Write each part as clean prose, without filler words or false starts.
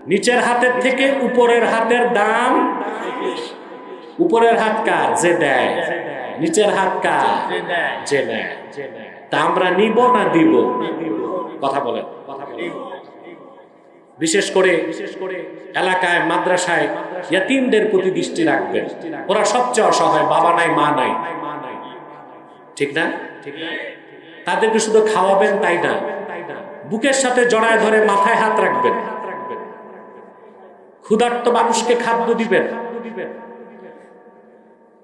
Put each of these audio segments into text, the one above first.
নিচের হাতের থেকে উপরের হাতের দাম, উপরের হাত কার? যে দেয়। নিচের হাত কার? যে নেয়। তা আমরা নিব না দিব? কথা বলেন। বিশেষ করে এলাকায় মাদ্রাসায় ইয়াতীমদের প্রতি দৃষ্টি রাখবেন। ওরা সবচেয়ে অসহায়, বাবা নাই মা নাই, ঠিক না? তাদেরকে শুধু খাওয়াবেন তাই না, বুকের সাথে জড়ায় ধরে মাথায় হাত রাখবেন, ক্ষুধার্ত মানুষকে খাদ্য দিবেন।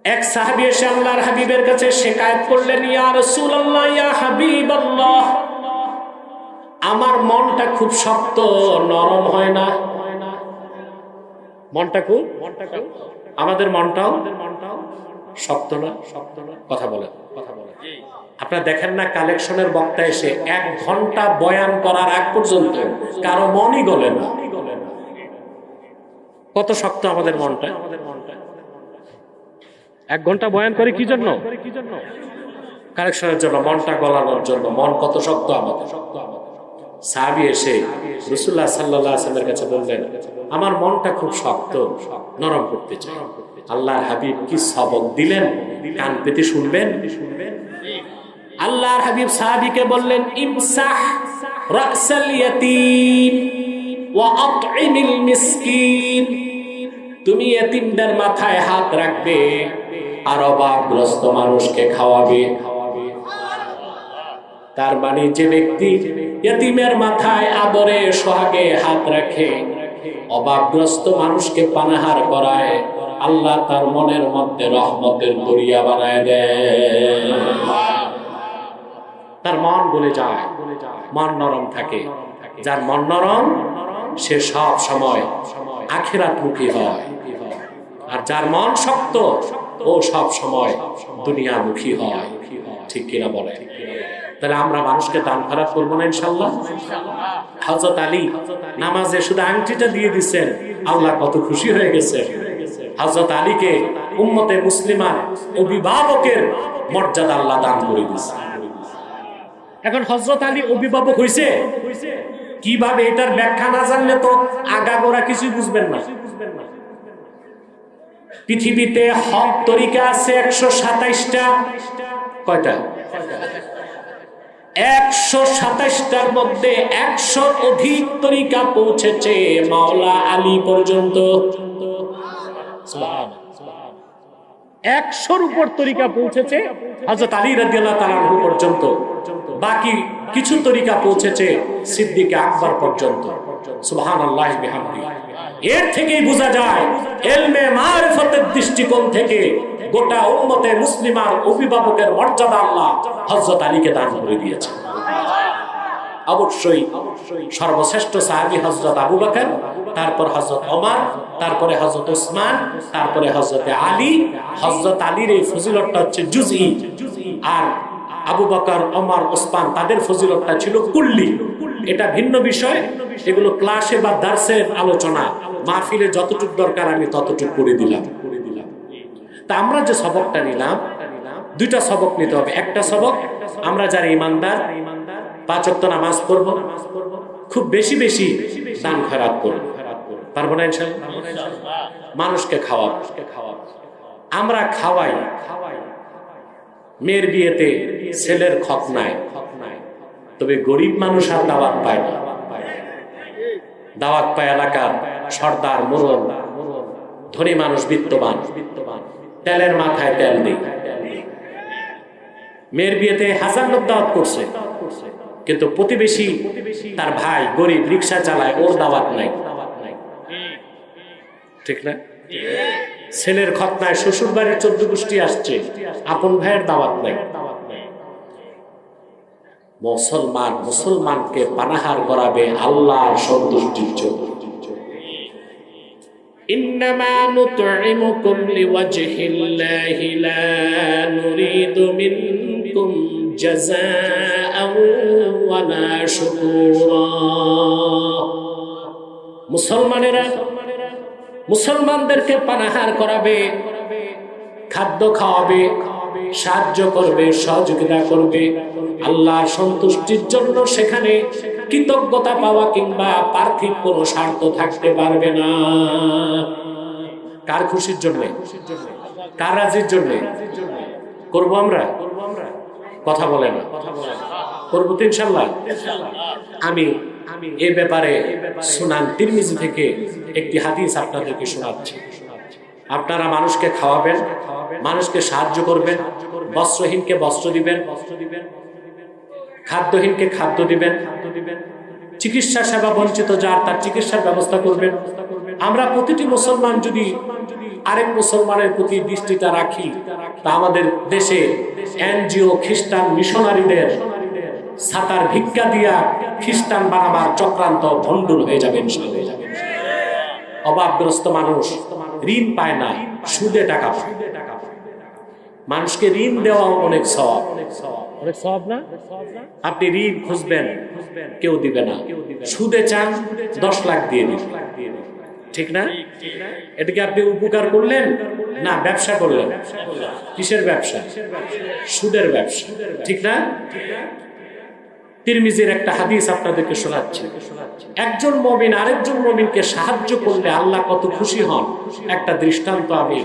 এক সাহাবী এসে আল্লাহর হাবিবের কাছে শিকায়ত করলেন, ইয়া রাসূলুল্লাহ, ইয়া হাবিবাল্লাহ, আমার মনটা খুব শক্ত, নরম হয় না। মনটা খুব, আমাদের মনটাও শক্ত না। কথা বলেন। আপনারা দেখেন না, কালেকশনের বক্তা এসে 1 ঘন্টা বয়ান করার আগ পর্যন্ত কারো মনই গলে না। কত শক্ত আমাদের মনটা। 1 ঘন্টা বয়ান করে কি জন্য? কালেকশনের জন্য, মনটা গলানোর জন্য। মন কত শক্ত আমাদের। সাহাবী এসে রাসূলুল্লাহ সাল্লাল্লাহু আলাইহি ওয়াসাল্লামের কাছে বললেন, আমার মনটা খুব শক্ত, নরম করতে চাই। আল্লাহর হাবিব কি সবক দিলেন, কান পেতে শুনবেন। আল্লাহর হাবিব সাহাবীকে বললেন, ইমসাহ রাসাল ইয়াতীম ওয়া আত'ইমিল মিসকিন, তুমি ইয়াতীমদের মাথায় হাত রাখবে আর অভাবগ্রস্ত মানুষকে খাওয়াবে। তার মানে যে ব্যক্তি ইয়াতীমের মাথায় আদরে সোহাগে হাত রাখে, অভাবগ্রস্ত মানুষকে পানাহার করায়, আল্লাহ তার মনের মধ্যে রহমতের দরিয়া বানায় দেয়। তার মন গলে যায়, মন নরম থাকে। যার মন নরম সে সব সময় আখিরাতমুখী হয়, আর যার মন শক্ত ও সব সময় দুনিয়ামুখী হয়। ঠিক কিনা বলে? তাহলে আমরা মানুষকে দান খারাপ করবো না ইনশাআল্লাহ। হযরত আলী নামাজে শুধু আংটিটা দিয়ে দিচ্ছেন, আল্লাহ কত খুশি হয়ে গেছে। হযরত আলীকে উম্মতে মুসলিমার অভিভাবকের মর্যাদা আল্লাহ দান করে দিয়েছে। এখন হযরত আলী অভিভাবক হইছে কিভাবে, এটার ব্যাখ্যা না জানলে তো আগাগোড়া কিছুই বুঝবেন না। পৃথিবীতে হক তরিকা আছে 127টা। কয়টা? 127টার মধ্যে 100 অধিক তরিকা পৌঁছেছে মাওলা আলী পর্যন্ত। 100-র উপর তরিকা পৌঁছেছে হযরত আলী রাদিয়াল্লাহু তাআলা আনহু পর্যন্ত। বাকি কিছু তরিকা পৌঁছেছে সিদ্দিক আকবর পর্যন্ত। সুবহানাল্লাহি বিহামদি। এর থেকেই বোঝা যায় ইলমে মারিফতের দৃষ্টিকোণ থেকে গোটা উম্মতে মুসলিমার অভিভাবকের মর্যাদা আল্লাহ হযরত আলীকে দান করে দিয়েছে। অবশ্যই সর্বশ্রেষ্ঠ সাহাবী হযরত আবু বকর, তারপর হযরত ওমর, তারপরে হযরত ওসমান, তারপরে হযরত আলী। হযরত আলীর এই ফজিলতটা হচ্ছে জুজই, আর আবু বকর, ওমর, ওসমান তাদের ফজিলতটা ছিল কুল্লি। এটা ভিন্ন বিষয়, এগুলো ক্লাসে বা দার্সের আলোচনা। মাহফিলে যতটুকু দরকার আমি ততটুকু করে দিলাম। তা আমরা যে সবকটা নিলাম, 2টা সবক নিতে হবে। একটা সবক, আমরা যারা ইমানদার 5 ওয়াক্ত নামাজ পড়ব, খুব বেশি বেশি দান খয়রাত করব। পারবো না ইনশাআল্লাহ? মানুষকে খাওয়াবো। আমরা খাওয়াই, মেয়ের বিয়েতে ছেলের খত নাই, তবে গরিব মানুষ আর দাওয়াত পায় না। দাওয়াত পায় এলাকার সর্দার, মোড়ল, ধনী মানুষ, বিত্তবান। তেলের মাথায় তেল নেই। মেয়ের বিয়েতে 1000 লোক দাওয়াত করছে, কিন্তু প্রতিবেশী তার ভাই গরিব, রিক্সা চালায়, ওর দাওয়াত নাই। ঠিক না? ছেলের খতনায় শ্বশুর বাড়ির 14 গোষ্ঠী আসছে, আপন ভাইয়ের দাওয়াত নাই। মুসলমানকে পানাহার করাবে আল্লাহর সন্তুষ্টির জন্য। ইন্নামা নুতইমুকুম লিওয়াজহিল্লাহি লা নুরিদু মিনকুম জাযাআন ওয়ালা শুকুরা। মুসলমানদেরকে পানাহার করাবে, খাদ্য খাওয়াবে, সাহায্য করবে, সহযোগিতা করবে আল্লাহর সন্তুষ্টির জন্য। সেখানে কৃতজ্ঞতা পাওয়া কিংবা পার্থিব কোনো স্বার্থ থাকতে পারবে না। কার খুশির জন্য, কার রাজির জন্য করবো আমরা? কথা বলে না, করবো তো ইনশাল্লাহ। আমি এ ব্যাপারে সুনান তিরমিজি থেকে একটি হাদিস আপনাদেরকে শোনাচ্ছি। আপনারা মানুষকে খাওয়াবেন, মানুষকে সাহায্য করবেন, বস্ত্রহীনকে বস্ত্র দিবেন, খাদ্যহীনকে খাদ্য দিবেন, চিকিৎসা সেবা বঞ্চিত যার তার চিকিৎসার ব্যবস্থা করবেন। আমরা প্রতিটি মুসলমান যদি আরেক মুসলমানের প্রতি দৃষ্টিটা রাখি, তা আমাদের দেশে এনজিও খ্রিস্টান মিশনারিদের ছাতার ভিক্ষা দিয়া খ্রিস্টান বানাবার চক্রান্ত ভণ্ডুল হয়ে যাবে। অভাবগ্রস্ত মানুষ ঋণ পায় না, সুদে টাকা পায়। মানুষকে ঋণ দেওয়া অনেক সওয়াব, অনেক সওয়াব না? আপনি ঋণ খুঁজবেন, কেউ দিবে না। সুদে চান, 10 লাখ দিয়ে দিবেন, ঠিক না? এটাকে আপনি উপকার করলেন না ব্যবসা করলেন? কিসের ব্যবসা? সুদের ব্যবসা, ঠিক না? তিরমিজির একটা হাদিস আপনাদেরকে শোনাচ্ছি। একজন মুমিন আরেকজন মুমিনকে সাহায্য করলে আল্লাহ কত খুশি হন, একটা দৃষ্টান্ত আমি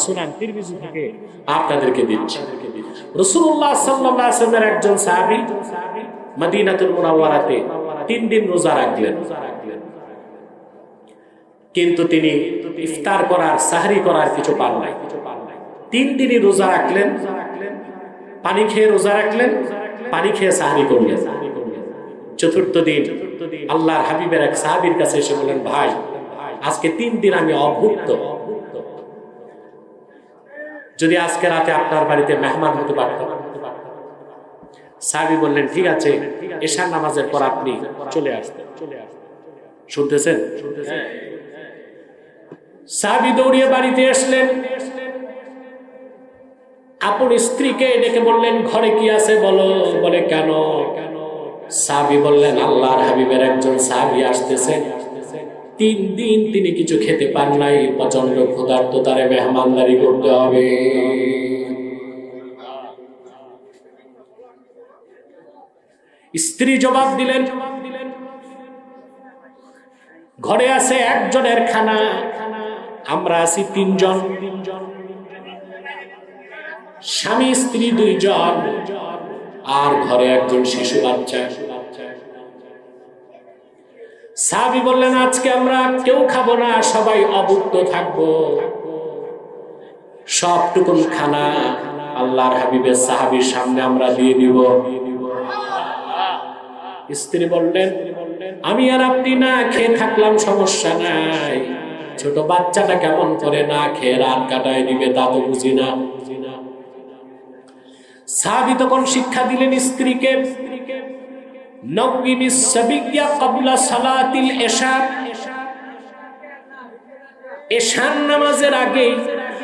সুনান তিরমিজি থেকে আপনাদেরকে দিচ্ছি। রাসূলুল্লাহ সাল্লাল্লাহু আলাইহি ওয়াসাল্লামের একজন সাহাবী মদিনাতুল মুনাওয়ারাতে 3 দিন রোজা রাখলেন, কিন্তু তিনি ইফতার করার, সাহরি করার কিছু পান নাই। 3 দিনই রোজা রাখলেন, পানি খেয়ে রোজা রাখলেন, পানি খেয়ে সাহরি করলেন। চতুর্থ দিন আল্লাহর হাবিবের এক সাহাবীর কাছে এসে বললেন, ভাই আজকে 3 দিন আমি অভুক্ত, যদি আজকে রাতে আপনার বাড়িতে মেহমান হতে পারতাম। সাহাবী বললেন, ঠিক আছে, এশার নামাজের পর আপনি চলে আসতেন। শুনতেছেন? সাহাবী দৌড়িয়ে বাড়িতে আসলেন, আপন স্ত্রীকে ডেকে বললেন, ঘরে কি আছে বলো। বলে, কেন? সাহাবী বললেন, আল্লাহর হাবিবের একজন সাহাবী আসতেছে, 3 দিন তিনি কিছু খেতে পান নাই, প্রচন্ড ক্ষুধার্ত, তারে মেহমানদারি করতে হবে। স্ত্রী জবাব দিলেন, ঘরে আছে একজনের খানা, আমরা আছি 3 জন, স্বামী স্ত্রী 2 জন, আর ঘরে একজন শিশু বাচ্চা। সাহাবী বললেন, আজকে আমরা কেউ খাবো না, সবাই অভুক্ত থাকবো। সবটুকুন খানা আল্লাহর হাবিবের সাহাবীর সামনে আমরা দিয়ে দিব। স্ত্রী বললেন, আমি আর আপনি না খেয়ে থাকলাম, সমস্যা নাই, ছোট বাচ্চাটা কেমন করে না খেয়ে রাত কাটায় দিবে তা তো বুঝি না। সাহাবী তখন শিক্ষা দিলেন স্ত্রীকে, নওমিমিস সাবিয়্যা ক্বাবলা সালাতিল ইশা, ইশার নামাজের আগে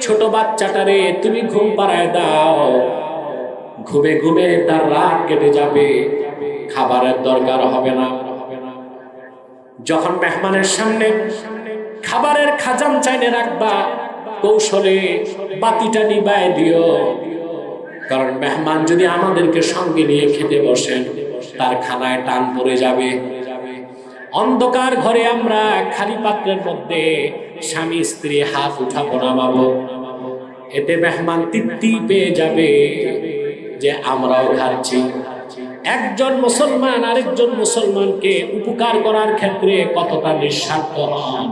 ছোট বাচ্চাটারে তুমি ঘুম পাড়ায় দাও, ঘুমে ঘুমে তার রাত কেটে যাবে, খাবারের দরকার হবে না। যখন মেহমানের সামনে খাবারের খাজান চাইনে রাখবা, কৌশলে বাতিটা নিবায় দিও, কারণ মেহমান যদি আমাদেরকে সঙ্গে নিয়ে খেতে বসেন, তার খানায় টান পড়ে যাবে। অন্ধকার ঘরে আমরা খালি পাত্রের মধ্যে স্বামী স্ত্রী হাত উঠাবো নামাবো, এতে মেহমান তৃপ্তি পেয়ে যাবে যে আমরাও খাচ্ছি। একজন মুসলমান আরেকজন মুসলমানকে উপকার করার ক্ষেত্রে কতটা নিঃস্বার্থ হন,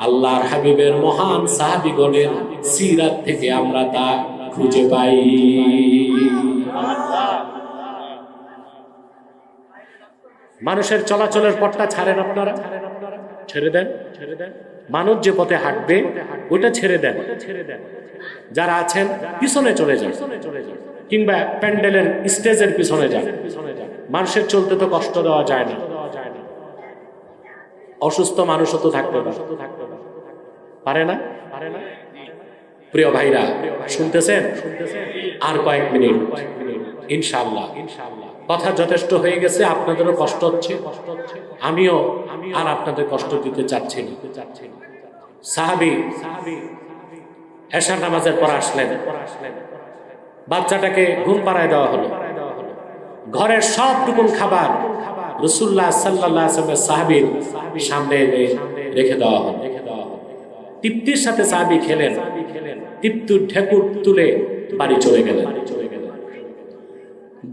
আল্লাহর হাবিবের মহান সাহাবীগণের সিরাত থেকে আমরা তা খুঁজে পাই। মানুষের চলাচলের পথটা ছাড়েন আপনারা, ছেড়ে দেন, মানুষ যে পথে হাঁটবে ওটা ছেড়ে দেন। যারা আছেন পিছনে চলে যান, কিংবা প্যান্ডেলের স্টেজের পিছনে যান। মানুষের চলতে তো কষ্ট দেওয়া যায় না, অসুস্থ মানুষও তো থাকতে পারে না। প্রিয় ভাইরা, শুনতেছেন? আর কয়েক মিনিট ইনশাআল্লাহ। কথা যথেষ্ট হয়ে গেছে, আপনাদেরও কষ্ট হচ্ছে, আমিও আর আপনাদের কষ্ট দিতে চাচ্ছি না। সাহাবী এশার নামাজের পর আসলেন, বাচ্চাটাকে ঘুম পাড়ায় দেওয়া হলো, ঘরের সবটুকুন খাবার রাসূলুল্লাহ সাল্লাল্লাহু আলাইহি ওয়াসাল্লামের সাহাবীর সামনে এনে রেখে দেওয়া হলো। তৃপ্তির সাথে সাহাবী খেলেন, তৃপ্তির ঢেকুর তুলে বাড়ি চলে গেলেন।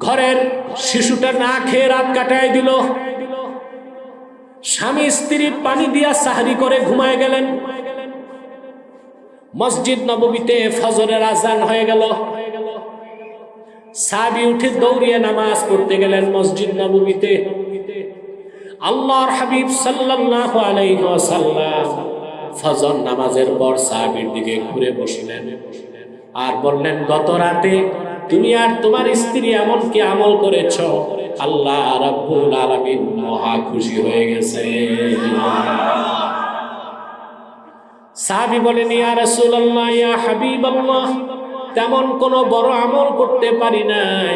ঘরের শিশুটা না খেয়ে রাত কাটায় দিল। স্বামী স্ত্রী পানি দিয়া সাহরি করে ঘুমায় গেলেন। মসজিদ নববীতে ফজরের আজান হয়ে গেল। সাহাবী উঠে দৌড়িয়ে নামাজ পড়তে গেলেন মসজিদ নববীতে। আল্লাহর হাবিব সাল্লাল্লাহু আলাইহি ওয়াসাল্লাম ফজর নামাজের পর সাহাবীর দিকে ঘুরে বসলেন আর বললেন, গত রাতে তুমি আর তোমার স্ত্রী এমন কি আমল করেছো, আল্লাহ রাব্বুল আলামিন মহা খুশি হয়ে গেছে। সাহাবী বলেন, ইয়া রাসূলুল্লাহ, ইয়া হাবিবাল্লাহ, তেমন কোন বড় আমল করতে পারি নাই।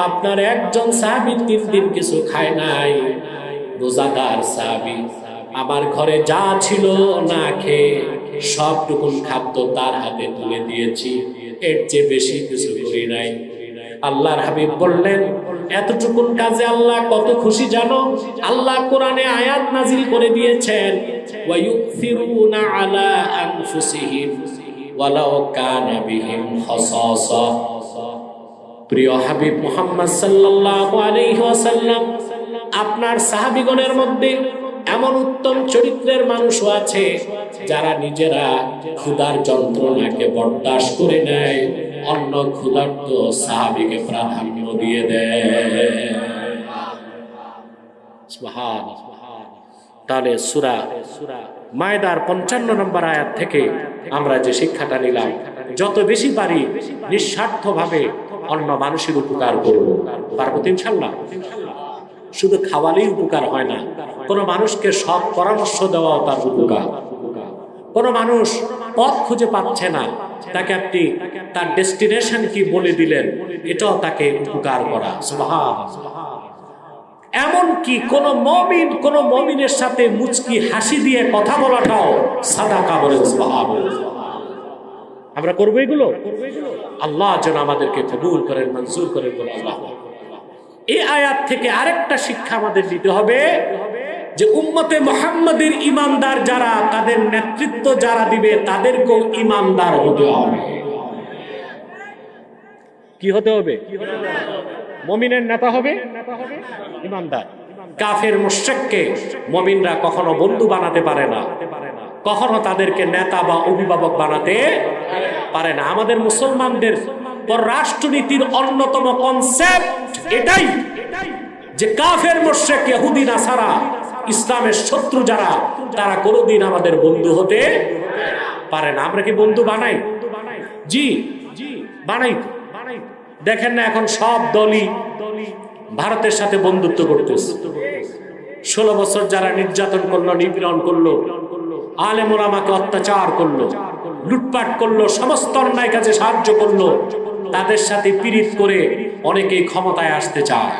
আপনার একজন সাহাবী 3 দিন কিছু খায় নাই, রোজাদার সাহাবী। আমার ঘরে যা ছিল না খেয়ে সবটুকুন খাদ্য তার হাতে তুলে দিয়েছি, এর চেয়ে বেশি কিছু করি নাই। আল্লাহর হাবিব বললেন, এতটুকুন কাজে আল্লাহ কত খুশি জানো? আল্লাহ কোরআনে আয়াত নাজিল করে দিয়েছেন, ওয়া ইউথিরুনা আলা আনফুসিহিম ওয়ালাউ কানা বিহিম খাসাসা। প্রিয় হাবিব মুহাম্মদ সাল্লাল্লাহু আলাইহি ওয়াসাল্লাম, আপনার সাহাবীগণের মধ্যে এমন উত্তম চরিত্রের মানুষও আছে যারা নিজেরা ক্ষুধার যন্ত্রণাকে বরদাস্ত করে নেয়, অন্য ক্ষুধার্ত সাহাবীকে প্রাধান্য দিয়ে দেয়। সুবহানাল্লাহ। তাহলে সূরা মায়দার 55 নম্বর আয়াত থেকে আমরা যে শিক্ষাটা নিলাম, যত বেশি পারি নিঃস্বার্থভাবে অন্য মানুষের উপকার করব। পারবো তো ইনশাআল্লাহ? শুধু খাওয়ালেই উপকার হয় না, কোন মানুষকে সব পরামর্শ দেওয়াও তার উপকার। কোন মানুষ পথ খুঁজে পাচ্ছে না, তাকে আপনি তার ডেস্টিনেশন কি বলে দিলেন, এটাও তাকে উপকার করা। সুবহানাল্লাহ। এমন কি কোন মুমিনের সাথে মুচকি হাসি দিয়ে কথা বলাটাও সাদাকা বলে। সুবহানাল্লাহ। আমরা করব এগুলো? আল্লাহ যেন আমাদেরকে কবুল করেন, মঞ্জুর করেন বলে আল্লাহ। এই আয়াত থেকে আরেকটা শিক্ষা আমাদের নিতে হবে যে উম্মতে মুহাম্মাদের ঈমানদার যারা, তাদের নেতৃত্ব যারা দিবে তাদেরকেও ঈমানদার হতে হবে। কি হতে হবে? মুমিনের নেতা হবে ঈমানদার। কাফের মুশরিককে মুমিনরা কখনো বন্ধু বানাতে পারে না, কখনো তাদেরকে নেতা বা অভিভাবক বানাতে পারে না। আমাদের মুসলমানদের পররাষ্ট্রনীতির অন্যতম কনসেপ্ট এটাই যে কাফের মুশরিক ইহুদি নাসারা ইসলামের শত্রু যারা, তারা কোনোদিন আমাদের বন্ধু হতে পারে না। আমরা কি বন্ধু বানাই? জি বানাই। দেখেন না এখন সব দলই ভারতের সাথে বন্ধুত্ব করতেছে। 16 বছর যারা নির্যাতন করলো, নিপীড়ন করলো, আলেম ওলামাকে অত্যাচার করলো, লুটপাট করলো, সমস্ত অন্যায় কাজে সাহায্য করলো, তাদের সাথে পীড়িত করে অনেকেই ক্ষমতায় আসতে চায়।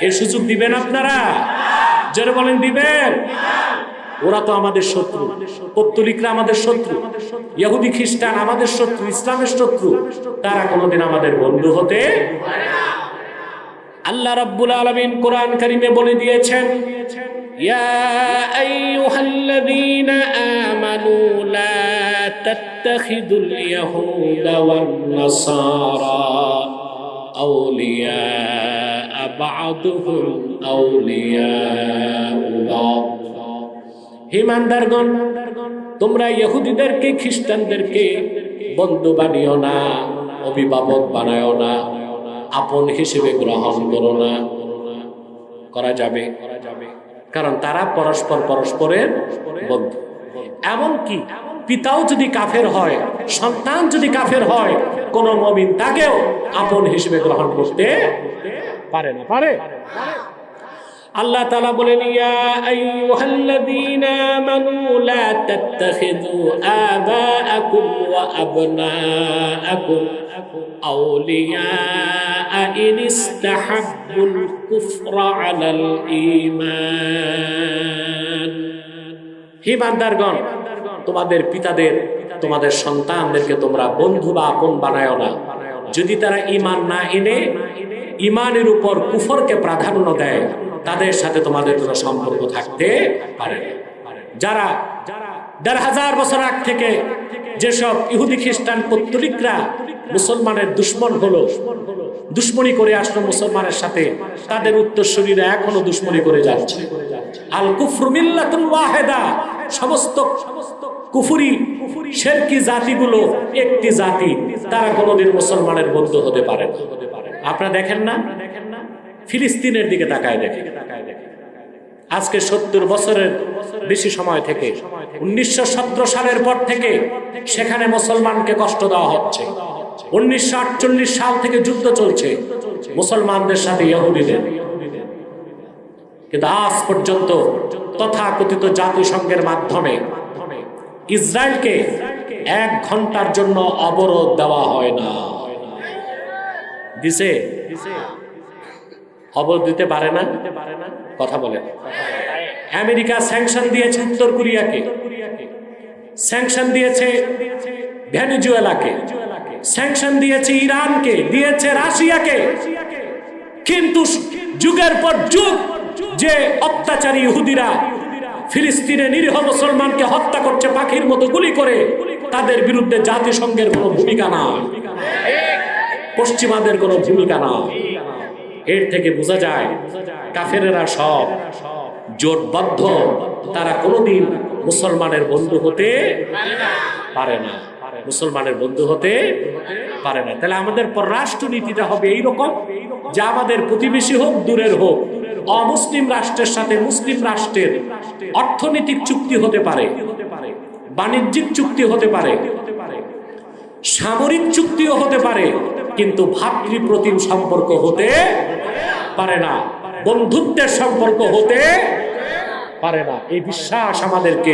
এর সুযোগ দিবেন আপনারা? যারা বলেন দিবেন? ওরা তো আমাদের শত্রু, পত্তলিকরা আমাদের শত্রু, ইহুদি খ্রিস্টান আমাদের শত্রু, ইসলামের শত্রু, তারা কোনোদিন আমাদের বন্ধু হতে পারে না। আল্লাহ রাব্বুল আলামিন কোরআন কারীমে বলে দিয়েছেন, ইয়া আইয়ুহাল্লাযীনা আমানু লা তাত্তাখিদুল ইয়াহুদা ওয়ান নাসারা আউলিয়া বা'দুহুম আউলিয়া বা'দ। হে ইমানদারগণ, তোমরা ইহুদিদেরকে খ্রিস্টানদেরকে বন্ধু বানিও না, অভিভাবক বানায়ও না, আপন হিসেবে গ্রহণ করো না। করা যাবে? কারণ তারা পরস্পরের বন্ধু। এমনকি পিতাও যদি কাফের হয়, সন্তান যদি কাফের হয়, কোন মুমিন তাকেও আপন হিসেবে গ্রহণ করতে পারে না। পারে? আল্লাহ তাআলা বলেন, ইয়া আইয়ুহাল্লাযীনা আমানু লা তাত্তাখিযু আবাআকুম ওয়া আবনাআকুম আউলিয়া ইন ইসতাহাব্বুল কুফরা আলাল ঈমান। হে ইমানদারগণ, তোমাদের পিতাদের, তোমাদের সন্তানদেরকে তোমরা বন্ধু বা আপন বানায়ও না, যদি তারা ঈমান না এনে ঈমানের উপর কুফরকে প্রাধান্য দেয়, তাদের সাথে তোমাদের কোনো সম্পর্ক থাকতে পারে না। যারা ১,৫০০ বছর আগ থেকে যেসব ইহুদি খ্রিস্টান পৌত্তলিকরা মুসলমানের দুশ্মন হলো, দুশ্মনী করে আসলো মুসলমানের সাথে, তাদের উত্তরসূরিরা এখনো দুশ্মনী করে যাচ্ছে। আল কুফরু মিল্লাতুন ওয়াহিদা, সমস্ত কুফরি শিরকি জাতিগুলো একটি জাতি, তারা কোনোদিন মুসলমানের বন্ধু হতে পারে না। আপনারা দেখেন না, ফিলিস্তিনের দিকে তাকায় দেখেন। আজকে ৭০ বছরের বেশি সময় থেকে ১৯১৭ সালের পর থেকে সেখানে মুসলমানকে কষ্ট দেওয়া হচ্ছে। ১৯৪৮ সাল থেকে যুদ্ধ চলছে মুসলমানদের সাথে ইহুদিদের, কিন্তু আজ পর্যন্ত তথাকথিত জাতিসংঘের মাধ্যমে ইসরায়েলকে ১ ঘন্টার জন্য অবরোধ দেওয়া হয় না। দিছে? অবরোধ দিতে পারে না, কথা বলে। আমেরিকা স্যাংশন দিয়েছে উত্তর কোরিয়াকে, স্যাংশন দিয়েছে ভেনেজুয়েলাকে, স্যাংশন দিয়েছে ইরানকে, দিয়েছে রাশিয়াকে, কিন্তু যুগের পর যুগ যে অত্যাচারী ইহুদিরা ফিলিস্তিনে নিরীহ মুসলমানকে হত্যা করছে পাখির মতো গুলি করে, তাদের বিরুদ্ধে জাতিসংঘের কোনো ভূমিকা নাই, পশ্চিমাদের কোনো ভূমিকা নাই। এর থেকে বোঝা যায় কাফেরেরা সব জোটবদ্ধ, তারা কোনোদিন মুসলমানের বন্ধু হতে পারে না, মুসলমানের বন্ধু হতে পারে না। তাহলে আমাদের পররাষ্ট্র নীতিটা হবে এইরকম যে আমাদের প্রতিবেশী হোক দূরের হোক, অমুসলিম রাষ্ট্রের সাথে মুসলিম রাষ্ট্রের অর্থনৈতিক চুক্তি হতে পারে, বাণিজ্যিক চুক্তি হতে পারে, সামরিক চুক্তিও হতে পারে, কিন্তু ভাতৃপ্রতিম সম্পর্ক হতে পারে না, বন্ধুত্বের সম্পর্ক হতে পারে না। এই বিশ্বাস আমাদেরকে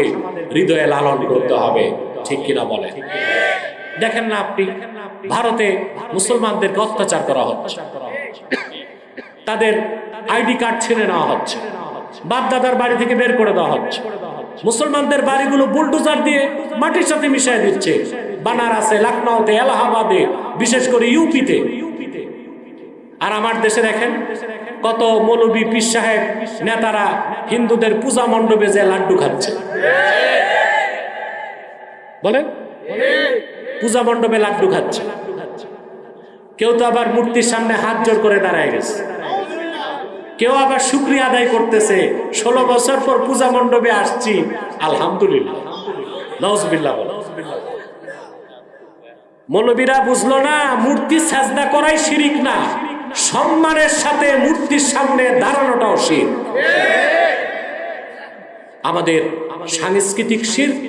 হৃদয়ে লালন করতে হবে, ঠিক কিনা বলে? দেখেন না আপনি, ভারতে মুসলমানদেরকে অত্যাচার করা হচ্ছে, তাদের আইডি কার্ড ছিনে নেওয়া হচ্ছে, বাপ দাদার বাড়ি থেকে বের করে দেওয়া হচ্ছে, মুসলমানদের বাড়িগুলো বুলডোজার দিয়ে মাটির সাথে মিশিয়ে দিচ্ছে। বানারসে, লখনউতে, এলাহাবাদে, বিশেষ করে ইউপিতে। আর আমার দেশে দেখেন কত মৌলবী, পীর সাহেব, নেতারা হিন্দুদের পূজা মণ্ডপে যে লাড্ডু খাচ্ছে। বলেন, পূজা মণ্ডপে লাড্ডু খাচ্ছে। কেউ তো আবার মূর্তির সামনে হাত জোড় করে দাঁড়ায় গেছে, কেউ আবার শুকরিয়া আদায় করতেছে, 16 বছর পর পূজা মণ্ডপে আসছি, আলহামদুলিল্লাহ, নাউজুবিল্লাহ। মৌলবীরা বুঝলো না মূর্তি সাজদা করাই শিরিক না, সম্মানের সাথে মূর্তির সামনে দাঁড়ানোটাও শিরক। আমাদের সাংস্কৃতিক শিরক,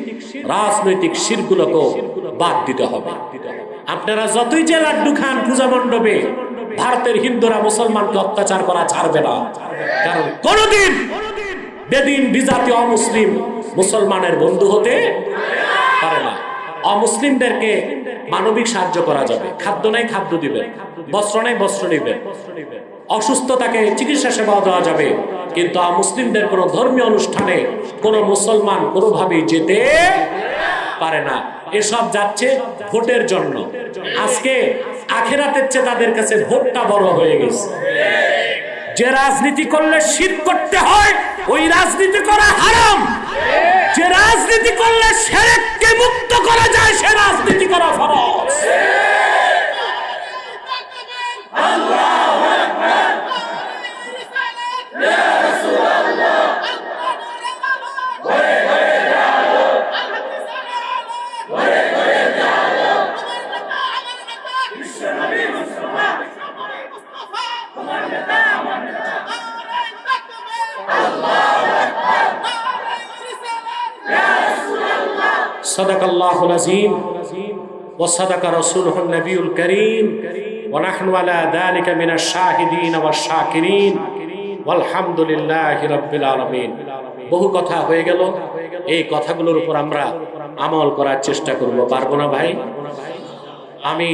রাজনৈতিক শিরকগুলোকে বাদ দিতে হবে। আপনারা যতই যে লাড্ডু খান পূজা মণ্ডপে, ভারতের হিন্দুরা মুসলমানকে অত্যাচার করা ছাড়বে না, কারণ কোনদিন বেদিন বিজাতি অমুসলিম মুসলমানের বন্ধু হতে পারে না। অমুসলিমদেরকে মানবিক সাহায্য করা যাবে, খাদ্য নাই খাদ্য দিবেন, বস্ত্র নাই বস্ত্র দিবেন, অসুস্থতাকে চিকিৎসা সেবা দেওয়া যাবে, কিন্তু অমুসলিমদের কোনো ধর্মীয় অনুষ্ঠানে কোনো মুসলমান কোনোভাবেই যেতে পারে না। এসব যাচ্ছে ভোটের জন্য। আজকে আখিরাতের চেয়ে তাদের কাছে ভোটটা বড় হয়ে গেছে। যে রাজনীতি করলে শিরক করতে হয়, ওই রাজনীতি করা হারাম। যে রাজনীতি করলে শিরককে মুক্ত করা যায়, সে রাজনীতি করা ফরজ। আল্লাহু আকবার, ইয়া রাসূলুল্লাহ, ঘরে ঘরে জালো, ঘরে ঘরে জালো, বিশ্ব নবী মুস্তাফা, তোমার নেতা আমার নেতা, আল্লাহু আকবার, ইয়া রাসূলুল্লাহ। সাদাকাল্লাহুল আযীম ওয়া সাদাকা রাসূলুহুন নবিয়ুল কারীম ওয়া নাহনু আলা যালিকা মিনাশ শাহিদিন ওয়াশ শাকিরিন ওয়ালহামদুলিল্লাহি রাব্বিল আলামিন। বহু কথা হয়ে গেল, এই কথাগুলোর উপর আমরা আমল করার চেষ্টা করব। পারবো না ভাই? আমি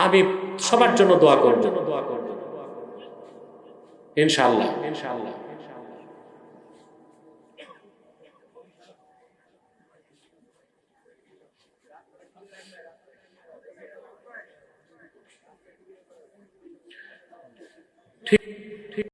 আমি সবার জন্য দোয়া করব ইনশাআল্লাহ। ঠিক।